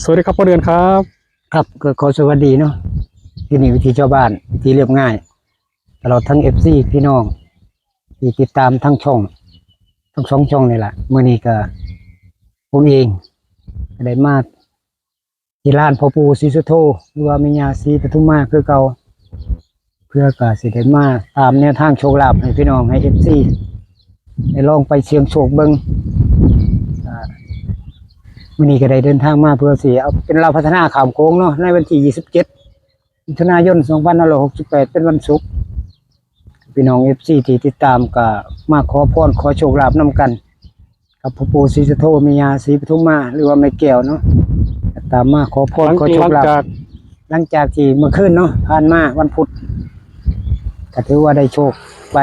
สวัสดีครับพ่อเดือนครับครับก็ขอสวัสดีเนาะที่นี่วิธีชาวบ้านที่เรียบง่ายตลอดทั้งFCพี่น้องที่ติดตามทั้งช่องทั้งสองช่องนี่แหละเมื่อนี้ก็ผมเองก็ได้มาที่ร้านพ่อปู่ศรีสุโธหรือว่าแม่ย่าศรีปทุมมาคือเก่าเพื่อก็สิได้มาตามแนวทางโชคลาภให้พี่น้องให้FCได้ลองไปเสี่ยงโชคเบิ่งอ่ามื่อนี้ก็ได้เดินทางมาเพื่อสิเอาเป็นเราวพัฒนาข่ามโค้งเนาะในวันที่27 มิถุนายน 2568 เป็นวันศุกร์พี่น้อง FC ที่ติดตามก็มาขอพรขอโชคลาภนำกันกับพ่อปู่ศรีสุโธแม่ย่าศรีปทุมมาหรือว่าแม่แก้วเนาะตามมาขอพรขอโชคลาภหลังจากที่เมื่อคืนเนาะผ่านมาวันพุธก็ถือว่าได้โชคไป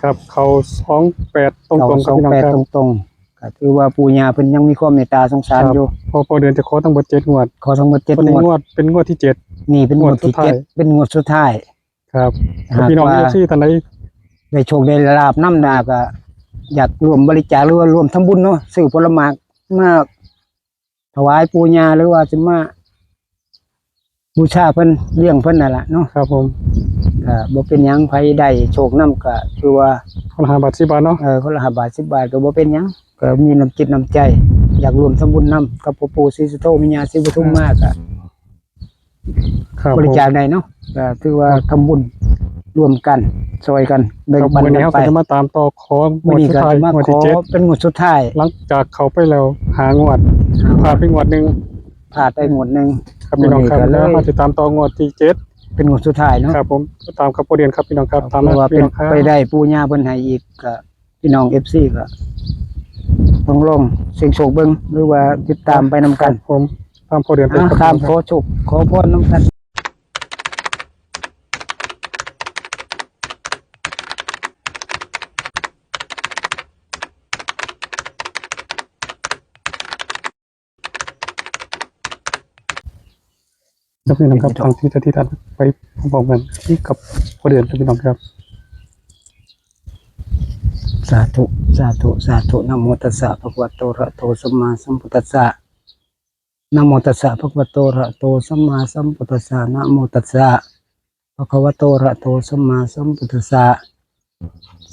ครับเขา28ตรงๆครับพี่น้องครับตรงๆก็ถือว่าปู่ย่าเพิ่นยังมีความเมตตาสงสารอยู่พอเดือนจะขอทั้งหมด7งวดขอทั้งหมด7งวดเป็นงวดที่7นี่เป็นงวดที่7เป็นงวดสุดท้ายครับพี่น้องที่ท่านใดได้โชคได้ลาบน้ำดาก็อยากรวมบริจาคหรือว่ารวมทำบุญเนาะซื้อผลไม้มาถวายปู่ย่าหรือว่าจะมาบูชาเพิ่นเลี้ยงเพิ่นนั่นแหละเนาะครับผมก็บ่เป็นหยังไผได้โชคนำก็คือว่าคนละ5 บาท10 บาทเนาะคนละ5 บาท10 บาทก็บ่เป็นหยังก็มีน้ำจิตน้ำใจอยากรวมทำบุญนำกับพ่อปู่ศรีสุโธแม่ย่าศรีปทุมมาก็บริจาคได้เนาะก็ถือว่าทำบุญร่วมกันช่วยกันแบ่งปันกันไปจะมาตามต่อขอวันนี้ก็จะมาขอเป็นงวดสุดท้ายหลังจากเขาไปแล้วหางวดผ่านไปงวดนึงผ่านไปงวดนึงครับพี่น้องครับแล้วมาติดตามต่องวดที่7เป็นงวดสุดท้ายเนาะครับผมตามกับพ่อเดือนครับพี่น้องครับตามมาพี่น้องครับไปได้ปู่ย่าเพิ่นให้อีกก็พี่น้อง FC ก็ต้องลองเสี่ยงโชคเบิ่งหรือว่าติดตามไปนำกันผมตามพ่อเดือนไปตามขอโชคขอพรนำกันครับพี่น้องครับทางที่ท่านไปพร้อมกันที่กับพ่อเดือนครับพี่น้องครับสาธุสาธุสาธุนะโมตัสสะภะคะวะโตอะระหะโตสัมมาสัมพุทธัสสะนะโมตัสสะภะคะวะโตอะระหะโตสัมมาสัมพุทธัสสะนะโมตัสสะภะคะวะโตอะระหะโตสัมมาสัมพุทธัสสะ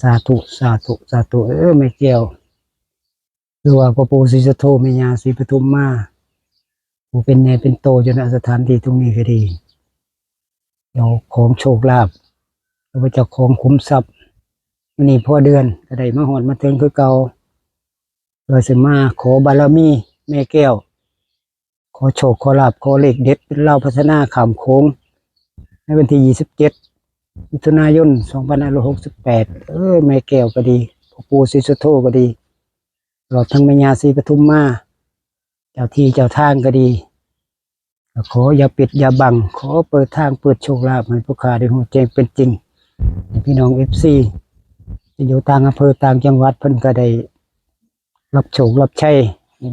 สาธุสาธุสาธุไม่เกี่ยวหรือว่าพ่อปู่ศรีสุโธแม่ย่าศรีปทุมมาผู้เป็นใหญ่เป็นโตอยู่ณสถานที่ตรงนี้ก็ดีเจ้าของโชคลาภหรือว่าเจ้าของคุ้มทรัพย์วันนี้พ่อเดือนก็ได้มาหอดมาถึงคือเก่าเพื่อสิมาขอบารมีแม่แก้วขอโชคขอลาภขอเลขเด็ดเป็นเล่าพัฒนาขามโค้งในวันที่27 มิถุนายน 2568แม่แก้วก็ดีพ่อปู่ศรีสุโธก็ดีตลอดทั้งแม่ย่าศรีปทุมมาเจ้าที่เจ้าทางก็ดีขออย่าปิดอย่าบังขอเปิดทางเปิดโชคลาภให้ผู้ค้าได้หัวใจเป็นจริงพี่น้อง FC จะอยู่ต่างอำเภอต่างจังหวัดเพิ่นก็ได้รับโชครับชัย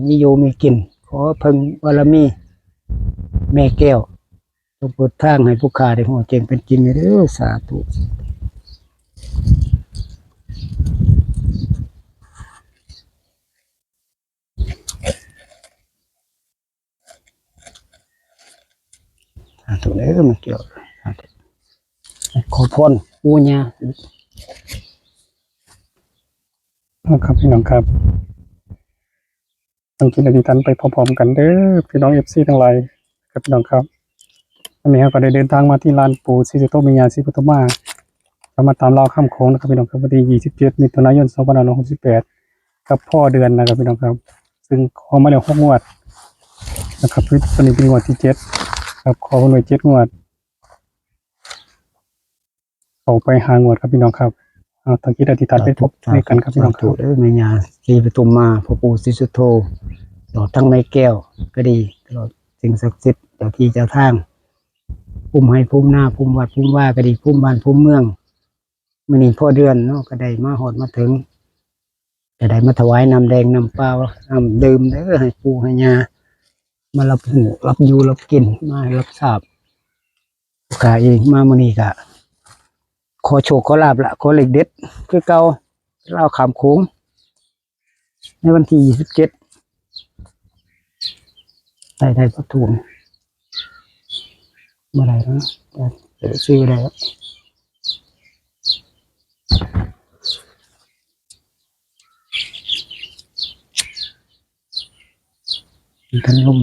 มีอยู่มีกินขอเพิ่งบารมีแม่แก้วจงเปิดทางให้ผู้ค้าได้หัวใจเป็นจริงเด้อสาธุตัวนี้ก็มันเกี่ยวขอพรปู่ย่าครับพี่น้องครับตั้งจิตอธิษฐานไปพร้อมๆกันเด้อพี่น้อง FC ทั้งหลายครับพี่น้องครับวันนี้ก็ได้เดินทางมาที่ลานปู่ศรีสุโธแม่ย่าศรีปทุมมาจะมาตามราวข้ามโค้งนะครับพี่น้องครับวันที่27 มิถุนายน 2568กับพ่อเดือนนะครับพี่น้องครับซึ่งขอมาแล้ว6 งวดนะครับวันนี้เป็นงวดที่7ครับขอเป็นไว้7 งวดเอาไป5 งวดครับพี่น้องครับทางคิดอธิษฐานไปพบในกันครับพี่น้องครับแม่ย่าศรีปทุมมาพ่อปู่ศรีสุโธตลอดทั้งแม่แก้วก็ดีตลอดสิ่งศักดิ์สิทธิ์เจ้าที่เจ้าทางภูมิให้ภูมิหน้าภูมิวัดภูมิว่าก็ดีภูมิบ้านภูมิเมืองมื้อนี้พ่อเดือนเนาะก็ได้มาฮอดมาถึงจะได้มาถวายน้ำแดงน้ำเปล่าน้ำดื่มเด้อให้ปู่ให้ย่ามารับหูรับอยู่รับกินมารับทราบกาเองมามื้อนี้ก็ขอโชคขอลาภละขอเลขเด็ดคือเก่าเล่าขามโค้งในวันที่27 ได้ประตูเมื่อไรนะเดี๋ยวซื้อได้แล้วทันลม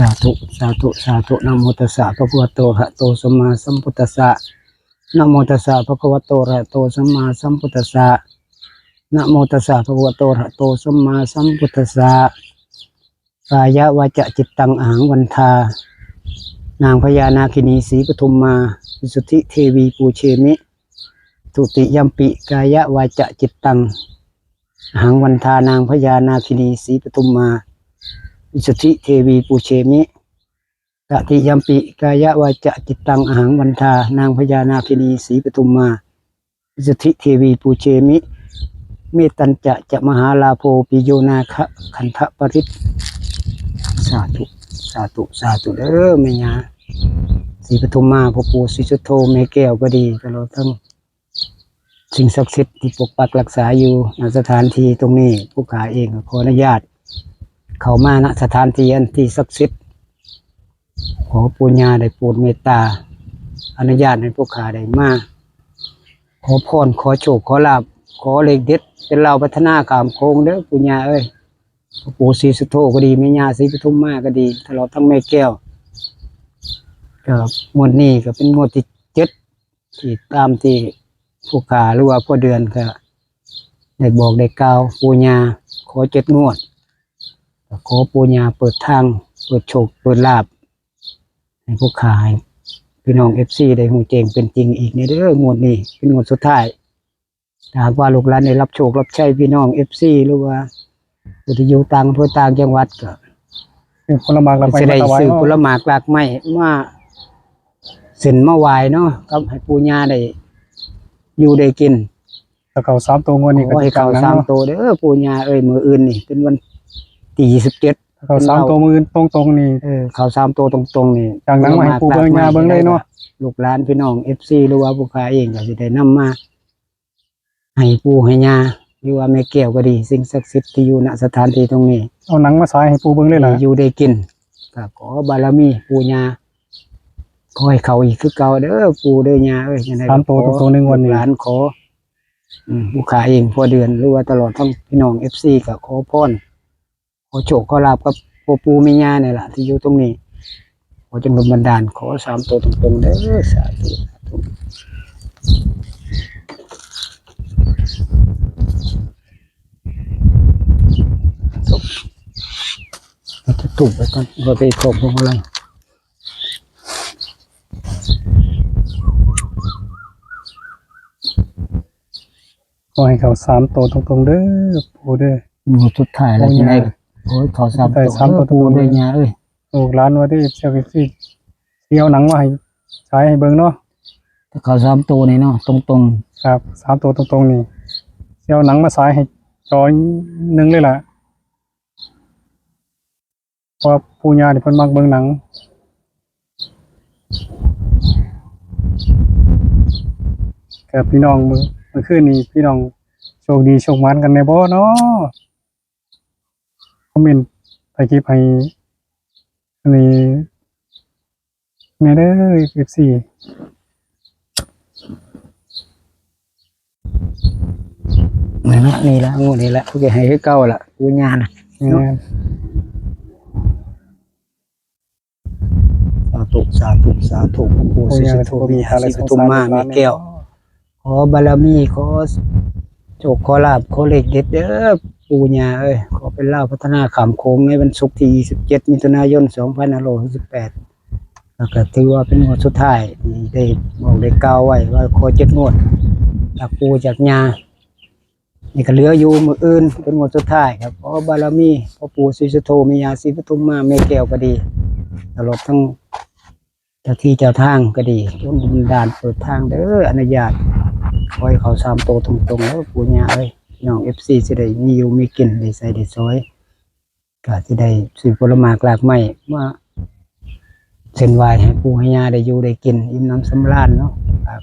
สาธุสาธุสาธุนะโมตัสสะภะคะวะโตอะระหะโตสัมมาสัมพุทธัสสะนะโมตัสสะภะคะวะโตอะระหะโตสัมมาสัมพุทธัสสะนะโมตัสสะภะคะวะโตอะระหะโตสัมมาสัมพุทธัสสะกายวาจจิตตังอหังวันทานางพญานาคินีศรีปทุมมาวิสุทธิเทวีปูเชมิทุติยัมปิกายวาจจิตตังอหังวันทานางพญานาคินีศรีปทุมมาวิสุทธิเทวีปูเชมิตติยัมปิกายวาจจิตตังอหังวันทานางพญานาคินีศรีปทุมมาวิสุทธิเทวีปูเชมิเมตัญจะมหาลาโภปิโยนาคะขันธปริตสาธุสาธุสาธุเด้อแม่ย่าศรีปทุมมาพ่อปู่ศรีสุโธแม่แก้วก็ดีตลอดทั้งสิ่งศักดิ์สิทธิ์ที่ปกปักรักษาอยู่ณสถานที่ตรงนี้ผู้ขาเองขออนุญาตเข้ามาณสถานที่อันที่ศักดิ์สิทธิ์ขอปู่ย่าได้โปรดเมตตาอนุญาตให้ผู้ขาได้มาขอพรขอโชคขอลาภขอเลขเด็ดเป็นเราพัฒนาขามโค้งเด้อปู่ย่าเอ้ยพ่อปู่ศรีสุโธก็ดีแม่ย่าศรีปทุมมาก็ดีตลอดทั้งแม่แก้วก็งวดนี้ก็เป็นงวดที่7ที่ตามที่ผู้ขาหรือว่าพ่อเดือนก็ได้บอกได้กล่าวปู่ย่าขอ7 งวดขอปู่ย่าเปิดทางเปิดโชคเปิดลาภให้ผู้ขาพี่น้องFCได้ฮู้แจ้งเป็นจริงอีกในเด้องวดนี้เป็นงวดสุดท้ายถ้าหากว่าลูกหลานได้รับโชครับใช้พี่น้องFCหรือว่าผู้ที่อยู่ต่างอำเภอต่างจังหวัดก็ ผลไม้เราไป จะได้ ถวาย ซื้อ เนาะ ผลไม้หลากไม้มาเส้นมาไหว้เนาะครับให้ปู่ย่าได้อยู่ได้กิน ถ้าเขา3ตัวงวดนี้ ข ก็ อให้ จะกลา เขา งหนัง 3 เนาะ ตัวเด้อปู่ย่าเอ้ยมื้ออื่นนี่เป็นวันที่27 ถ้าเขา3ตัวมือตรงๆนี่ เขา3 ตัวตรงๆนี่ จากหนังมาให้ปู่เบิ่งย่าเบิ่งเลยเนาะ ลูกหลานพี่น้อง FC หรือว่าผู้ค้าเองก็สิได้นำมาให้ปู่ให้ย่าหรือว่าแม่แก้วก็ดีสิ่งศักดิ์สิทธิ์ที่อยู่ณสถานที่ตรงนี้ เอาหนังมาสายให้ปู่เบิ่งเลยล่ะ อยู่ได้กินก็ขอบารมีปู่ย่าขอให้เขาอีกคือเก่าเด้อปู่เด้อย่าเอ้ยจังได๋ 3ตัวตรงๆนึงวันนี้ หลานขอผู้ค้าเองพอเดือนหรือว่าตลอดทั้งพี่น้อง FC ก็ขอพรขอโชคขอลาภกับพ่อปู่แม่ย่านี่ล่ะที่อยู่ตรงนี้ขอจงดลบันดาลขอ3 ตัวตรงๆเด้อสาธุสาธุจะถูกไปก่อนว่าไปขอบพวงอะไร ขอให้เขา3ตัวตรงๆเด้อปู่เด้อ หมูสุดท้ายแล้ว โอ้ย ยังไง ยา โอ้ยขอสาม ได้สามตัว ปู ตรงๆ ด้วยยาเอ้ย ลูกหลานว่าได้เจ้าสิเอาหนังมาให้ฉายให้เบิ่งเนาะ ถ้าขอ3 ตัวนี่เนาะตรง ครับ3ตัวตรงๆนี่สิเอาหนังมาฉายให้จอหนึงเลยล่ะเพราะว่าปู่ย่านี่เพิ่นมักเบิ่งหนังกับพี่น้องเมื่อคืนนี้พี่น้องโชคดีโชคหมานกันแน่บ่เนาะคอมเมนต์ใต้คลิปให้อันนี้แม่เด้อ FC ๆนี่ละงูนี่ละโอเคให้คือเก่าละปูยานะ แม่น สาธุสาธุสาธุปู่ศรีสุโธมีหาสิปทุมมาแม่แก้วขอบารมีขอโชคขอลาภขอเลขเด็ดเด้อปู่ย่าเอ้ยขอเป็นลาวพัฒนาขามโค้งในวันศุกร์ที่27 มิถุนายน 2568แล้วก็ถือว่าเป็นงวดสุดท้ายที่ได้บอกได้กล่าวไว้ว่าขอ7 งวดจากปู่จากย่า นี่ก็เหลืออยู่มื้ออื่นเป็นงวดสุดท้ายครับขอบารมีพ่อปู่ศรีสุโธแม่ย่าศรีปทุมมาแม่แก้วก็ดีตลอดทั้งเจ้าที่เจ้าทางก็ดีจนบันดาลเปิดทางเด้ออนุญาตขอให้เขาสามโตวตรงๆแล้วปู่ย่าเอ้ยพี่น้อง FC สิได้มีอยู่มีกินได้ใส่ได้สอยก็สิได้ซื้อผลไม้กลากไม้มาเส้นไหว้ให้ปู่ให้ย่าได้อยู่ได้กินอิ่มน้ำสำราญเนาะ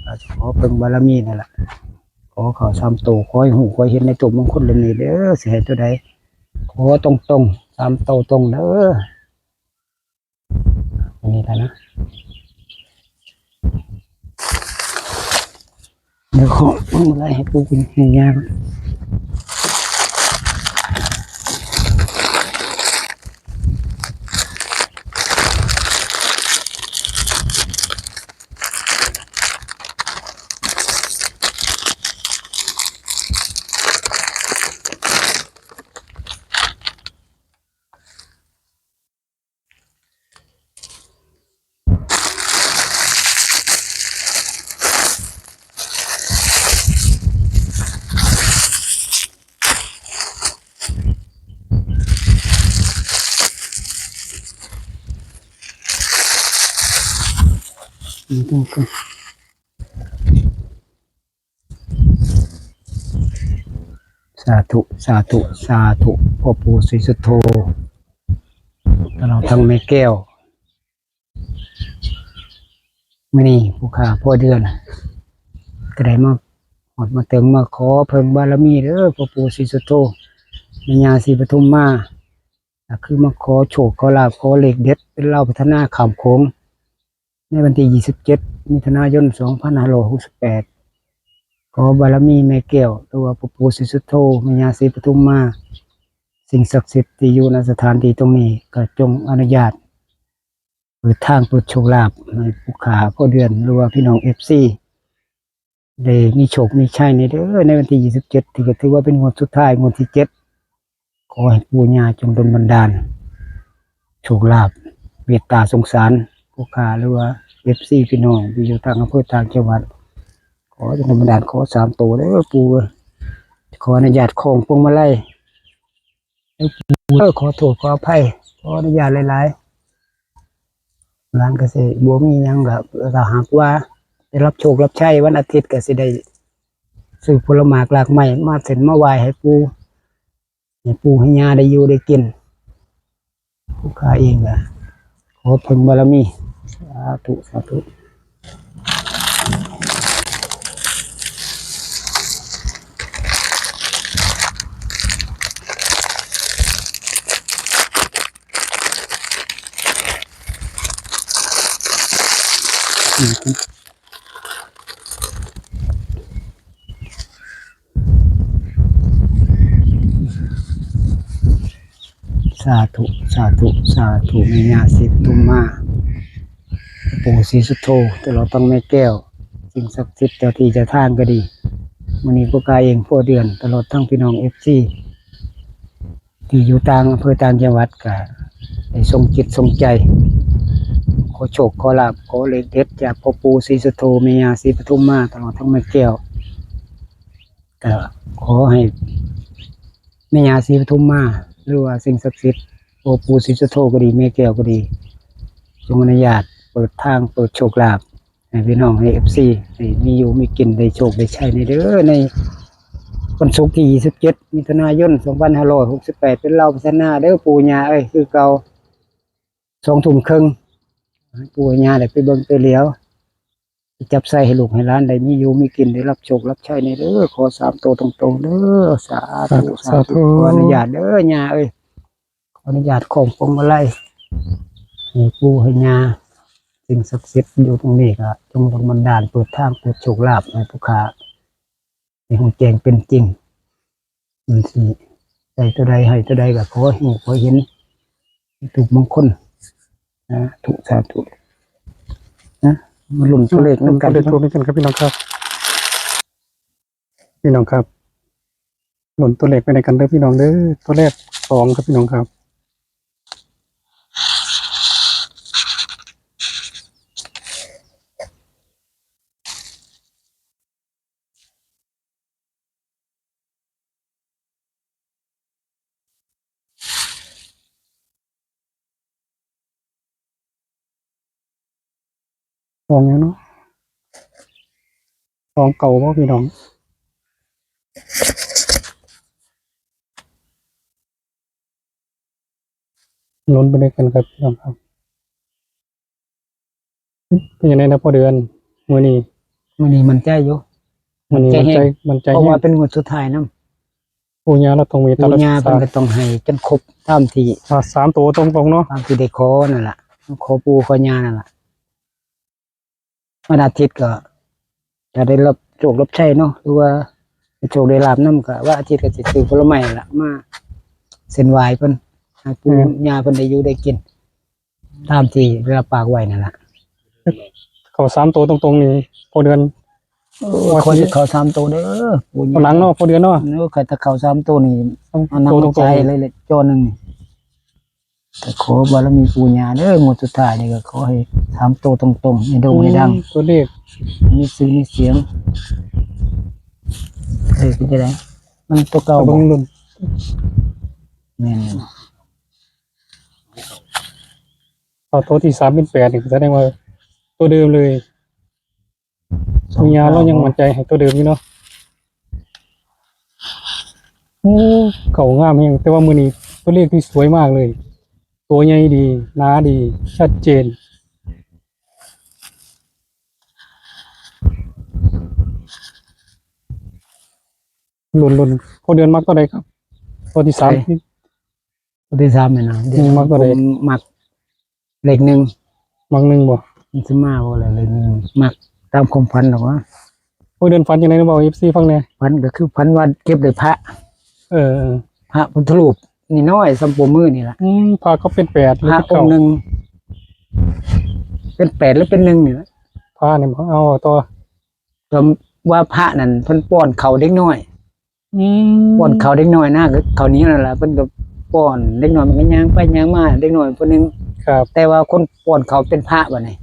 ก็ขอเพิ่งบารมีนั่นแหละขอเขาสามโตวขอให้หูขอให้เห็นในตัวมงคลเล่มนี้เด้อสิให้ตัวใดขอตรงๆสามโตวตรงเด้ออันนี้แหละนะเดี๋ยวขอเพิ่งอะไรให้ปู่กินให้ย่าก่อนนี่ต้องก่อนสาธุสาธุสาธุพ่อปู่ศรีสุโธตลอดทั้งแม่แก้วมื้อนี้ผู้ข้าพ่อเดือนก็ได้มาหอดมาเติมมาขอเพิ่งบารมีเด้อพ่อปู่ศรีสุโธแม่ย่าศรีปทุมมาก็คือมาขอโชคขอลาภขอเลขเด็ดเป็นเล่าพัฒนาข้ามโขงในวันที่27มิถุนายน2568ขอบารมีแม่แก้วหรือว่าพ่อปู่ศรีสุโธแม่ย่าศรีปทุมมาสิ่งศักดิ์สิทธิ์ที่อยู่ณสถานที่ตรงนี้ก็จงอนุญาตเปิดทางเปิดโชคลาภให้ผู้ขาพ่อเดือนหรือว่าพี่น้อง FC ได้มีโชคมีชัยในเด้อในวันที่27ที่ก็ถือว่าเป็นงวดสุดท้ายงวดที่7ขอให้ปู่ย่าจงดลบันดาลโชคลาภเมตตาสงสารผู้ขาหรือว่า FC พี่น้องที่อยู่ทางอำเภอทางจังหวัดขอจงดลบันดาลขอ3ตัวเด้อปู่ขออนุญาตของพวงมาลัยขอโทษขออภัยขออนุญาตหลายๆร้านก็สิบ่มีหยังก็ถ้าหากว่าได้รับโชครับชัยวันอาทิตย์ก็สิได้ซื้อผลไม้กลากไม้มาเส้นมาไหว้ให้ปู่ให้ย่าได้อยู่ได้กินผู้ข้าเองก็ขอเพิ่งบารมีสาธุสาธุสาธุสาธุสาธุแม่ย่าศรีปทุมมาปู่ศรีสุโธตลอดต้องแม่แก้วสิ่งศักดิ์สิทธิ์เจ้าที่เจ้าทางก็ดีมื้อนี้ผู้กายเองพ่อเดือนตลอดทั้งพี่น้อง FC ที่อยู่ต่างอำเภอต่างจังหวัดก็ได้ทรงจิตทรงใจขอโชคขอลาภขอเลขเด็ดจากพ่อปู่ศรีสุโธแม่ย่าศรีปทุมมาตลอดทั้งแม่แก้วก็ขอให้แม่ย่าศรีปทุมมาหรือว่าสิ่งศักดิ์สิทธิ์พ่อปู่ศรีสุโธก็ดีแม่แก้วก็ดีจงอนุญาตเปิดทางเปิดโชคลาภให้พี่น้องให้ FC ให้มีอยู่มีกินได้โชคได้ใช้ในเด้อในวันศุกร์ที่27มิถุนายน2568เป็นเราพัฒนาเด้อปู่ย่าเอ้ยคือเก่า2 ทุ่มครึ่งปู่ย่าได้ไปเบิ่งไปเหลียวจับใส่ให้ลูกให้หลานได้มีอยู่มีกินได้รับโชครับใช้ในเด้อขอ3ตัวตรงๆเด้อสาธุสาธุขออนุญาตเด้อย่าเอ้ยขออนุญาตของพวงมาลัยให้ปู่ให้ย่าสิ่งศักดิ์สิทธิ์อยู่ตรงนี้ก็จงดลบันดาลเปิดทางเปิดโชคลาภให้ผู้ค้าในหัวแจงเป็นจริงมันสิใดตัวใดให้ตัวใดก็ขอให้ขอเห็นถูกมงคลนะถูกสาธุนะมาลุ้นตัวเลข นำ นำ กั กัน น ได้ตัวนี้กันครับพี่น้องครับพี่น้องครับหล่นตัวเลขไปในกันเด้อพี่น้องเด้อตัวแรก2ครับพี่น้องครับ สองอย่างเนาะสองเก่าบ่พี่น้องลุ้นไปด้วยกันครับพี่น้องครับเป็นยังไงนะพอเดือนมื้อนี้ มื้อนี้มันใจอยู่ มื้อนี้มันใจ แห้ง มันใจ เพราะ แห้ ว่าง เป็นงวดสุดท้ายนํ ปู่ย่าเราต้องมีต ปู่ ลอด ย่าเพิ่นก็ต้องให้จนครบตามที่ สามตัวตรงๆเนาะ ตามที่ได้ขอนั่นล่ะขอปู่ขอย่านั่นล่ะวันอาทิตย์ก็จะได้รับโชครับชัยเนาะหรือว่าโชคได้ลาบนำก็ว่าอาทิตย์ก็สิซื้อผลไม้ล่ะมาเส้นไหว้เพิ่นให้ปู่ย่าเพิ่นได้อยู่ได้กิน ตามที่ได้รับปากไว้นั่นล่ะ เขาสามตัวตรงๆนี่พอเดือน ขอจะเข้า3ตัวเด้อปู่ เอาหลังเนาะพอเดือนเนาะ เนาะใครถ้าเข้า3ตัวนี่เอา ตัว น้ำ ตร ใจ ง เลยแหละจอหนึงนี่แต่ขอบารมีปู่ย่าเด้องวดสุดท้ายนี่ก็ขอให้3ตัวตรงๆให้โด่งให้ดัง ตัวเลข มีชื่อมีเสียงเป็นจังได๋มันตัวเก่า เอา บ่ เบิ่งลุ้น แม่น เอาตัวที่3เป็น8นี่แสดงว่าตัวเดิมเลยปู่ย่าเรายังมั่นใจให้ตัวเดิมอยู่เนาะโอ้เก่างามแฮงแต่ว่ามื้อนี้ตัวเลขที่สวยมากเลย ตัวใหญ่ดีหนาดี ชัดเจนลุ้นพอเดือนมักตัวใดครับ ตัวที่3ที่ ตัวที่3แม่นนะ มักตัวใด ผมมักเลข1 มักหนึ่งบ่ มันสิมาบ่ล่ะเลข1มักตามความฝันหรอกว่า พอเดือนฝันจังได๋นะบ่ FC ฟังแหน่ ฝันก็คือฝันว่าเก็บได้พระ เออ พระพุทธรูปนี่น้อยสัมโปมือนี่ล่ะ พาเขาเป็น8หรือ พระ เป็น อง เก้า ค์หนึงเป็น8หรือเป็น1นี่ล่ะ พานี่บ่เอาต่อ ก็ว่าพระนั่นเพิ่นป้อนข้าวเด็กน้อย ป้อนข้าวเด็กน้อยนะคือข้าวเหนี้นั่นล่ะเพิ่นก็ป้อนเด็กน้อยมันก็ย่างไปย่างมาเด็กน้อยผู้หนึง ครับ แต่ว่าคนป้อนข้าวเป็นพระบัดนี้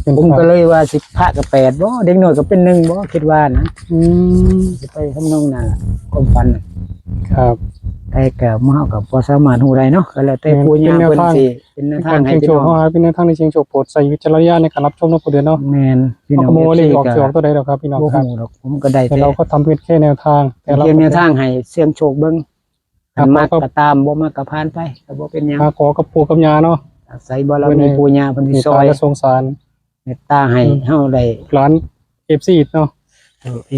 เป็น ผม พา ก็เลยว่าสิพระก็8บ่เด็กน้อยก็เป็น1บ่คิดว่านะ อืม สิไปทำนองนั้นล่ะความฝันน่ะ ครับ แต่ก็บ่เฮาก็บ่สามารถฮู้ได้เนาะก็แล้วแต่ผู้ย่าเพิ่นสิเป็นแนว เป็น ทา การ งให้ เชียง พี่ โช น้ ว์ อง เฮาเป็นแนวทางในเชียงโชว์โปรดใส่วิจารณญาณในการรับชมนะพอเดือนเนาะ แม่นพี่ เอา น้อง ขโมยเลข FC ออกสิออกตัวใดดอกครับพี่น้อง บ่ ครับ ฮู้ดอกผมก็ได้ แต่ แต่ เราก็ทำเพียงแค่แนวทาง แต่เรา เพียงแนวทางให้เสี่ยงโชคเบิ่ง ครับ มัก ก็ ก็ตามบ่มักก็ผ่านไปก็บ่เป็นหยัง มาขอกับปู่กับย่าเนาะ อาศัยบารมีปู่ย่าเพิ่นสิ มี ซ ตา อย และสงสาร เมตตาให้เฮาได้ ร้าน FC เนาะ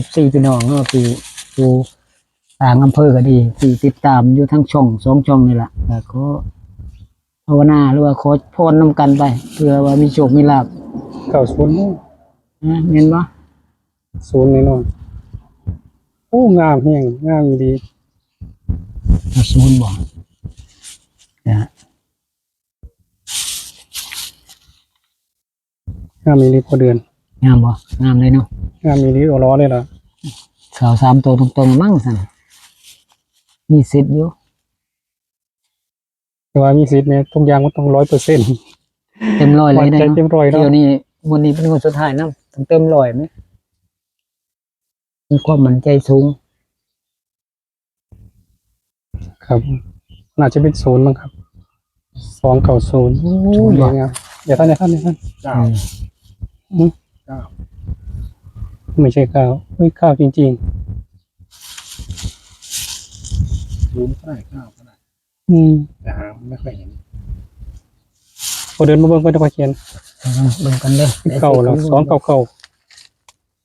FC พี่น้องเฮาที่อยู่ต่างอำเภอก็ดีที่ติดตามอยู่ทั้งช่อง2ช่องนี่ล่ะก็ขอภาวนาหรือว่าขอพรนํกันไปเพื่อว่ามีโชคมีลาภ 90 แม่นบ่ 0แน่นอนโอ้งามแฮงงามอีหลี ศูนย์บ่นะ งามอีหลีพอเดือน งามบ่งามเลยเนาะ งามอีหลีเอาล้อเลยล่ะ ข่าว3ตัวตรงๆมั่งซั่นมีสิทธิ์อยู่ แต่ว่ามีสิทธิ์เนี่ยทุกอย่างมันต้อง 100% เต็มร้อยเล มั่ ย น ได้ ใจ เนาะ เต็มร้อยเนาะ เดี๋ยวนี้วันนี้เป็นคนสุดท้ายนะต้องเต็มร้อยไหมมีความมั่นใจสูง ครับน่าจะเป็น0มั้งครับ290โอ้ยงามอย่าท่านอืม ไม่ใช่ข้าวเฮ้ยข้าวจริง รู้ก็ได้ข้าวก็ได้ ๆ แต่หาไม่ค่อยเห็น พอเดินมาเบิ่งก็จะมาเขียน เบิ่งกันเด้อ เก่าแล้ว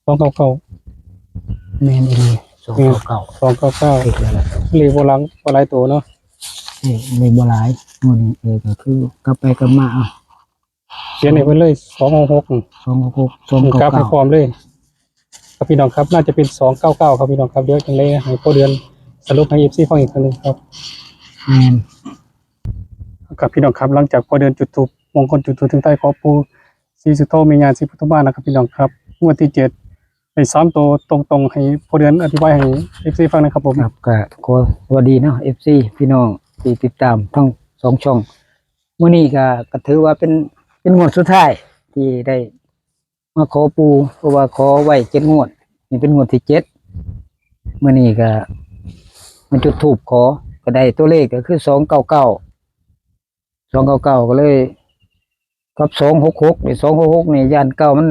299แม่นอีหลี299 299 อีกแล้วล่ะ เลยบ่หลังบ่หลายตัวเนาะ นี่เลยบ่หลายหมื้นี้ก็คือกลับไปกลับมาเอา เขียนให้เพิ่นเลย266 266 กราฟให้พร้อมเลยครับพี่น้องครับน่าจะเป็น299ครับพี่น้องครับเดี๋ยวจังเลยให้พอเดือนสรุปให้ FC ฟังอีกครั้งหนึงครับ แม่น ครับพี่น้องครับหลังจากพอเดือนจุดธูปมงคลจุดธูปถึงใต้ขอปู่ศรีสุโธมีงานศรีพุทธบ้านนะครับพี่น้องครับงวดที่7ให้3ตัวตรงๆให้พอเดือนอธิบายให้ FC ฟังนะครับผม ครับก็ขอสวัสดีเนาะ FC พี่น้องที่ติดตามทั้ง2ช่องมื้อนี้ก็ถือว่าเป็นงวดสุดท้ายที่ได้มาขอปู่เพราะว่าขอไว้7งวดนี่เป็นงวดที่7มื้อนี้ก็มันจุดธูปขอก็ได้ตัวเลขก็คือ299ก็เลย กับ266นี่266นี่ย่านเก้ามัน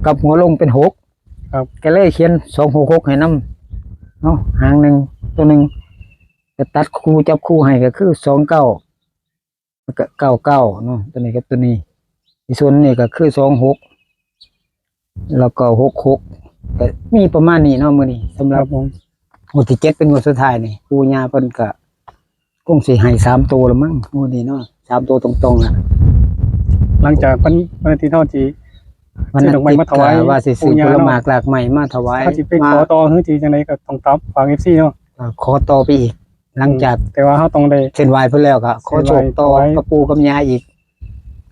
กลับหัวลงเป็น6ครับ ก็เลยเขียน266ให้นำเนาะหางหนึงตัวหนึงจะตัดคู่จับคู่ให้ก็คือ29แล้วก็99เนาะตัวนี้กับตัวนี้อีกส่วนนี้ก็คือ26แล้วก็66ก็มีประมาณนี้เนาะมื้อนี้สำห ค รั รั บบ ผม งวดที่7เป็นงวดสุดท้ายนี่ปู่ย่าเพิ่นก็คงสิให้3ตัวแล้วมั้งงวดนี้เนาะ3ตัวตรงๆล่ะ หลังจากวันอาทิตย์เท่าที่ วันนั้น ดอกไม้มาถวาย ว่าสิซื้อ ปู่ย่า ผล เนาะ หมากหลากใหม่มาถวาย เขาสิไป มา ขอต่อฮื้อจีจังไดก็ต้องตามฝาก FC เนาะ ขอต่อไปอีก หลังจาก แต่ว่าเฮาต้องได้ เส้นไหวเพิ่นแล้วก็ขอโชคต่อ ถวาย กับปู่กับย่าอีก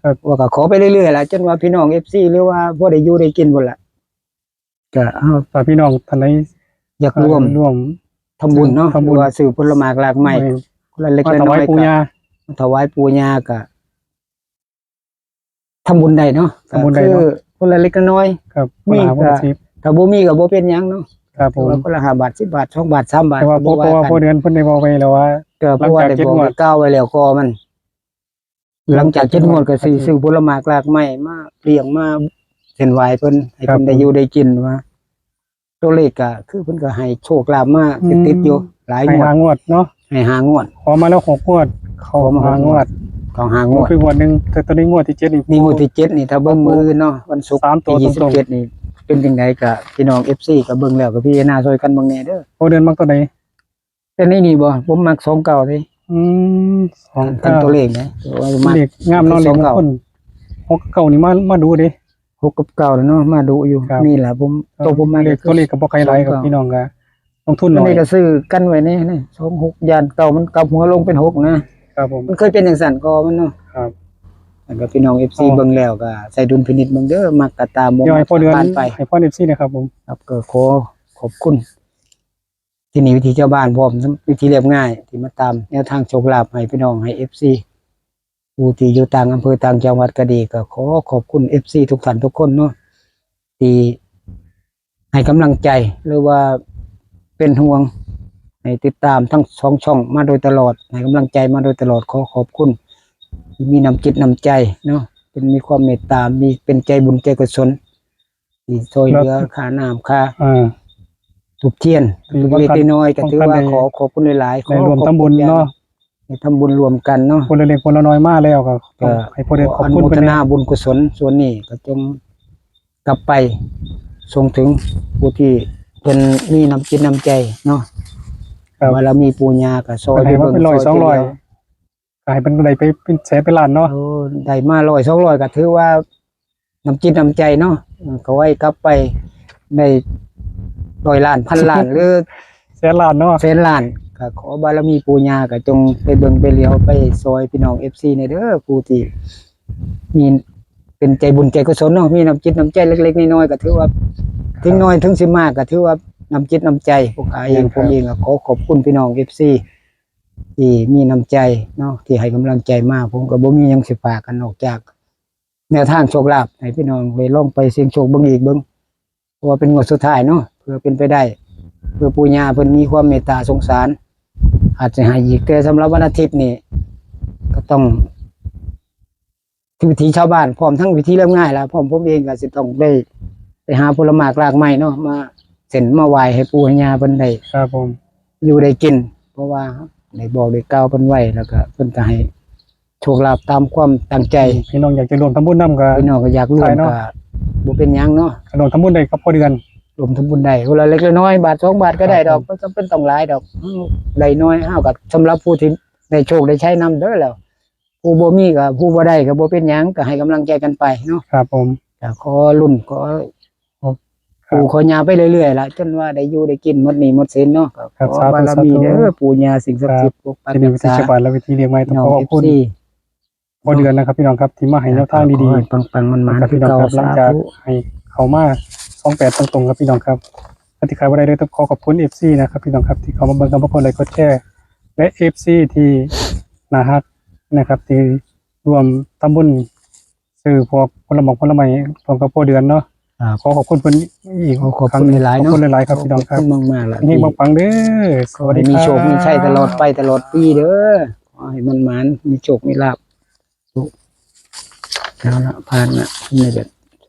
ครับ ว่าก็ขอไปเรื่อยๆล่ะจนว่าพี่น้อง FC หรือว่าบ่ได้อยู่ได้กินพุ่นล่ะก็เอา ฝากพี่น้องท่านใด อยากร่วม ร่วม ทำบุญเนาะ ทำบุญ หรือว่าซื้อผลหมากหลากใหม่คนละเล็ก มา ละ ถ น้ วา อย ย ปู่ ก็ ย่า ถวายปู่ย่าก็ทำบุญได้เนาะ ทำบุญได้ ก็ เนาะ คือคนละเล็กละน้อย ครับ มี ปัญหาบ่ ก็ ได้สิบ ถ้าบ่มีก็บ่เป็นหยังเนาะ ครับผม ว่าคนละ5 บาท 10 บาท 2 บาท 3 บาท แต่ว่า บ่ เพราะว่า กัน พอเดือนเพิ่นได้บอกไว้แล้วว่า ก็เพราะว่าได้บอก หลังจาก ได้ก้าวไว้แล้วก็มัน หลังจาก7 งวดก็สิซื้อผลไม้กลากไม้มาเลี้ยงมาเส้นไหว้เพิ่นให้ ครับ เพิ่นได้อยู่ได้กินว่าตัวเลขก็คือเพิ่นก็ให้โชคลาภมาติดๆอยู่หลาย ให้ งวด หางวดเนาะ ให้5 งวด ขอมาแล้ว6งวด เขามาหางวด ของ5 งวด คืองวดหนึงแต่ตอนนี้งวดที่7นี่ นี่งวดที่7นี่ถ้าเบิ่งมื้ออื่นเนาะวันศุกร์ สามตัว ที่ ตรงๆ 27นี่เป็นจังไดก็พี่น้อง FC ก็เบิ่งแล้วก็พิจารณาช่วยกันเบิ่งแหน่เด้อ พอเดือนมักตัวใด แต่นี่บ่ผมมัก29เด้ อืม กันตัวเลขนะว่ามัก เลขงามเนาะเลขมงคล6 9นี่มาดูเด้ 6กับ9แล้วเนาะมาดูอยู่ ครับ นี่แหละผมตัวผมมัก เลขตัวเลขก็บ่ไกลหลายครับพี่น้องก็ลงทุนห อั น่ น อย นี้ก็ซื้อกันไว้นี่นี่26ยานเก่ามันกลับหัวลงเป็น6นะครับ ผม มันเคยเป็นจังซั่นก็มันเนาะ ครับ แล้วก็พี่น้อง FC อ๋อ เบิ่งแล้วก็ใส่ดุลพินิจเบิ่งเด้อมักก็ตามบ่ เดี๋ยว มั ให้ ก พอเดือน ผ่านไป ให้พอ FC นะครับผม ครับก็ขอขอบคุณ ที่นี่วิธีชาวบ้านพร้อมวิธีเรียบง่าย ที่มาตามแนวทางโชคลาภให้พี่น้องให้ FC ผู้ที่อยู่ต่างอำเภอต่างจังหวัดก็ดีก็ขอขอบคุณ FC ทุกท่านทุกคนเนาะที่ให้กำลังใจหรือว่าเป็นห่วงให้ติดตามทั้ง2 ช่องมาโดยตลอดให้กำลังใจมาโดยตลอดขอขอบคุณที่มีน้ำจิตน้ำใจเนาะเป็นมีความเมตตามีเป็นใจบุญใจกุศลที่ช่วยเหลือค่าน้ำค่า ถูกเทียน ถือว่า เล็กๆน้อยๆก็ถือว่า ป้องกันได้ ขอบคุณหลายๆ ได้รวมทำบุญเนาะ ให้ทำบุญรวมกันเนาะ คนละเล็กคนละน้อยมาแล้วก็ต้องให้พอเดือนขอบ อนุ คุณ โม เพิ่ ท น นาบุญกุศลส่วนนี้ก็จงกลับไปส่งถึงผู้ที่เป็นมีน้ำจิตน้ำใจเนาะ ครับ ว่าเรามีปูญาก็ซอย ให้ว่าเป็น100 ซไป 200 เดียว ก็ให้เป็นได้ไปเป็นแสนเป็นล้านเนาะ โอ้ได้มา100 200ก็ถือว่าน้ำจิตน้ำใจเนาะก็ไว้กลับไปได้100 ล้านพันล้านหรือ แสนล้านเนาะ แสนล้านก็ขอบารมีปู่ย่าก็จงไปเบิ่งไปเลี้ยวไปซอยพี่น้อง FC ในเด้อผู้ที่มีเป็นใจบุญใจกุศลเนาะมีน้ำจิตน้ำใจเล็กๆน้อยๆก็ถือว่าถึงน้อยถึงสิมากก็ถือว่าน้ำจิตน้ำใจพวกข้าเองผมเองก็ขอขอบคุณพี่น้อง FC ที่มีน้ำใจเนาะที่ให้กำลังใจมากผมก็บ่มีหยังสิฝากกันนอกจาก แนวทางโชคลาภให้พี่น้องไปลองไปเสี่ยงโชคเบิ่งอีกเบิ่งเพราะว่าเป็นงวดสุดท้ายเนาะเพื่อเป็นไปได้ เพื่อปู่ย่าเพิ่นมีความเมตตาสงสาร อาจจะให้อีกแต่สำหรับวันอาทิตย์นี่ก็ต้องวิธีชาวบ้านพร้อมทั้งวิธีเริ่มง่ายแล้วพร้อมผมเองก็สิต้องได้ไปหาผลไม้รากไม้เนาะมาเส้นมาไหว้ให้ปู่ให้ย่าเพิ่นได้ ครับผม อยู่ได้กิน เพราะว่าได้บอกได้กล่าวเพิ่นไว้แล้วก็เพิ่นก็ให้โชคลาภตามความตั้งใจ พี่น้องอยากจะรวมทำบุญนำก็ พี่น้องก็อยากร่วม ใช่เนาะ ก็บ่เป็นหยังเนาะ รวมทำบุญได้กับพอเดือน รวมทำบุญได้คนละเล็กละน้อยบาท2 บาทก็ได้ดอกบ่จำเป็นต้องหลายดอกได้น้อยเฮาก็สำหรับผู้ที่ได้โชคได้ใช้นำเด้อแล้วผู้บ่มีก็ผู้บ่ได้ก็บ่เป็นหยังก็ให้กำลังใจกันไปเนาะ ครับผม ก็ขอรุ่นขอ ครับ ปู่ขอยาไปเรื่อยๆล่ะจนว่าได้อยู่ได้กินหมดหนี้หมดสินเนาะก็ ครับ ขอ สาธุ บารมี สาธุ เด้อปู่ย่าสิ่งศักดิ์สิทธิ์ปกปัก ที่นี่ รั วิ ก ธี ษา ชาวบ้านและวิธีเลี้ยงไม้ต้อง น้อ ข ง อบคุณ FC พอเดือนนะครับพี่น้องครับที่มาให้แนวทางดี ขอให้ปังๆมัน ๆ ๆ ครับ คือ พี่น้อง เก่า ครับหลั สาง จาก ธุ ให้เขามา28ตรงๆครับพี่น้องครับปฏิคายว่าได้เลยต้องขอขอบคุณ FC นะครับพี่น้องครับที่เขามาเบิ่งกันทุกคนเลยกดแชร์และ FC ที่น่าฮักนะครับที่รวมทำบุญซื้อพวกผลไม้รวมกับพอเดือนเนาะ ครับ ขอขอบคุณเพิ่นอีก ขอบคุณหลายๆ ขอบ เนาะ คุณหลายๆครับพี่น้องครับ ขอบคุณมากๆล่ะ นี่บังปังเด้อส ขอ วัสดี ให้ ครับ มีโชคมีชัยตลอดไปตลอดปีเด้อขอให้มันหมานมีโชคมีลาภ เอาละผ่านละนี่แบบ